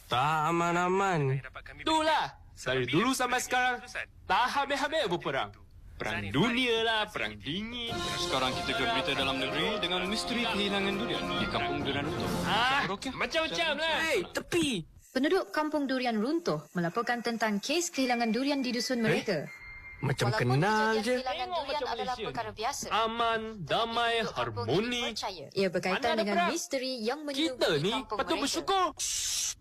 Tak aman-aman. Itulah. Dari dulu sampai sekarang, tak habis-habis berperang. Perang dunia lah, perang dingin. Sekarang kita ke berita dalam negeri dengan misteri kehilangan durian di kampung Durian Runtuh. Macam-macam lah. Hei, tepi! Penduduk kampung Durian Runtuh melaporkan tentang kes kehilangan durian di dusun mereka. Macam Walaupun kenal kejadian je. kehilangan Tengok durian macam adalah Malaysia perkara ni. biasa. Aman, damai, Penduduk kampung ini harmoni. percaya ia berkaitan Mana ada dengan perang? misteri yang Kita menyelubungi ni kampung patut mereka. bersyukur.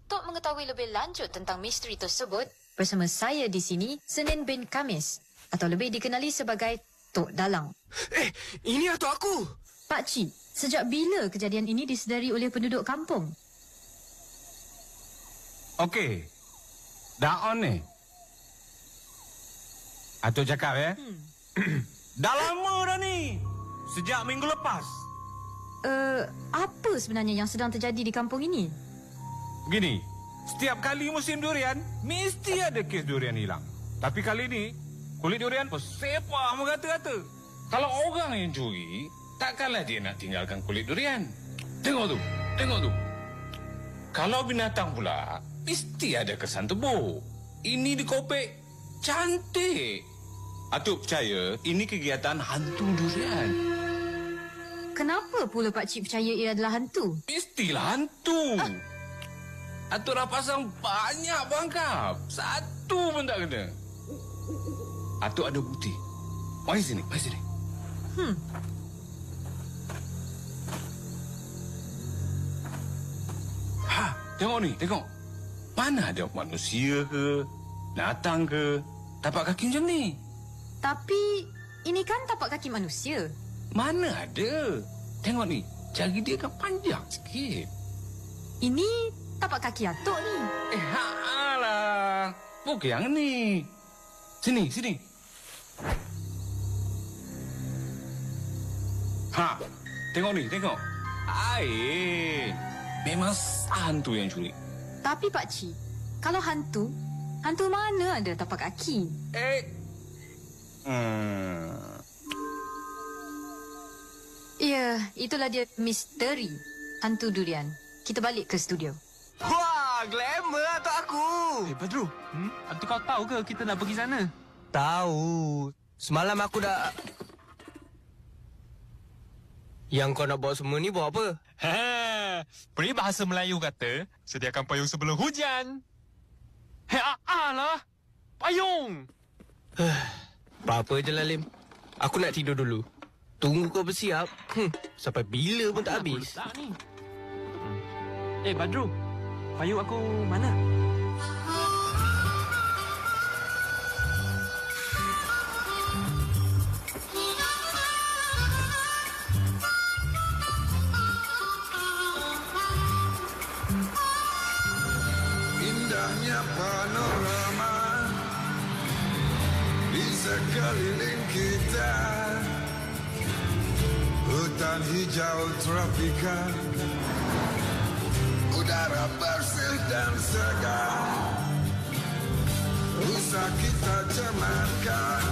Untuk mengetahui lebih lanjut tentang misteri tersebut, bersama saya di sini, Senin bin Kamis, atau lebih dikenali sebagai Tok Dalang. Ini atuk aku! Pak Cik, sejak bila kejadian ini disedari oleh penduduk kampung? Okey. Dah on ni. Atuk cakap ya. Dah lama dah ni. Sejak minggu lepas. Apa sebenarnya yang sedang terjadi di kampung ini? Begini. Setiap kali musim durian, mesti ada kes durian hilang. Tapi kali ni, kulit durian sepah mengata-kata. Kalau orang yang curi, takkanlah dia nak tinggalkan kulit durian. Tengok tu. Kalau binatang pula, mesti ada kesan tebuk. Ini dikopek cantik. Atuk percaya ini kegiatan hantu durian. Kenapa pula Pak Cik percaya ia adalah hantu? Mestilah hantu. Atuk dah pasang banyak bangkap. Satu pun tak kena. Atuk ada bukti. Mari sini. Tengok ni. Mana ada manusia ke, binatang ke, tapak kaki macam ni? Tapi, ini kan tapak kaki manusia. Mana ada? Tengok ni, jari dia kan panjang sikit. Ini tapak kaki atuk ni. Alah. Bukan yang ni. Sini. Tengok. Air. Memang hantu yang curi. Tapi Pak Cik, kalau hantu mana ada tapak kaki? Ya, itulah dia misteri hantu durian. Kita balik ke studio. Wah, glamour atuk aku! Badru, Atuk kau tahu ke kita nak pergi sana? Tahu. Semalam aku dah... Yang kau nak bawa semua ni bawa apa? Peribahasa Melayu kata, sediakan payung sebelum hujan. Lah. Payung. Apa-apa je lah, Lim. Aku nak tidur dulu. Tunggu kau bersiap. Sampai bila pun tak habis. Tak ni. Badru, payung aku mana? Indahnya panorama di sekeliling kita, hutan hijau tropika, udara bersih dan segar, usah kita cemarkan.